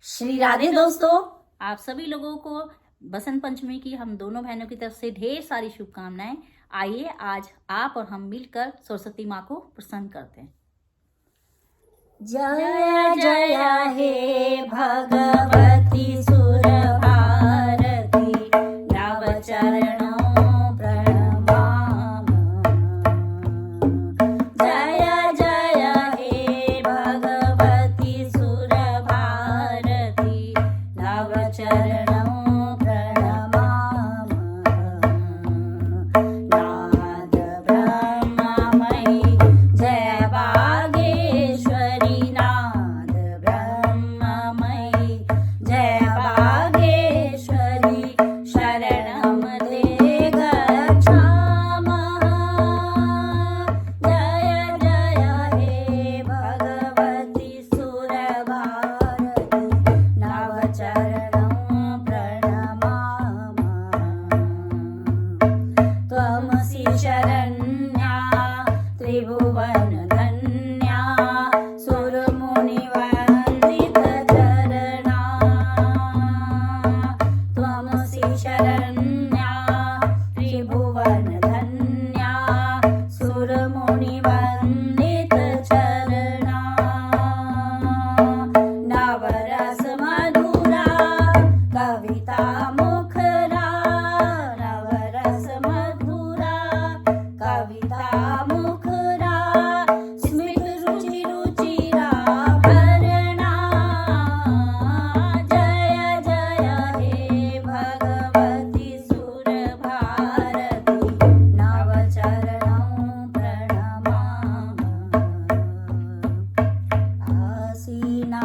श्री राधे दोस्तों। आप सभी लोगों को बसंत पंचमी की हम दोनों बहनों की तरफ से ढेर सारी शुभकामनाएं। आइए आज आप और हम मिलकर सरस्वती माँ को प्रसन्न करते हैं। जय जय हे भगवती सुर भारती, नव चरणों प्रणमाम। जय जय हे भगवती सुर भारती, नव चरणों प्रणमाम। नाद ब्रह्ममयी जय बागेश्वरी, नाद ब्रह्ममयी जय बागेश्वरी, शरणं ते गच्छामः। जय जय हे भगवती सुर भारती, नव चरणं प्रणमामः। त्वमसि शरण्या त्रिभुवन धन्या, सुरमुनिवन्दित चरणा। त्वमसि शरण्या त्रिभुवन धन्या, सुरमुनिवन्दित चरणा। नवरस मधुरा कविता मुखरा, नवरस मधुरा कविता मुखरा, स्मित रुचि रुचिरा भरणा। जय जय हे भगवती सुर भारती, नव चरणं प्रणमामः। आसीना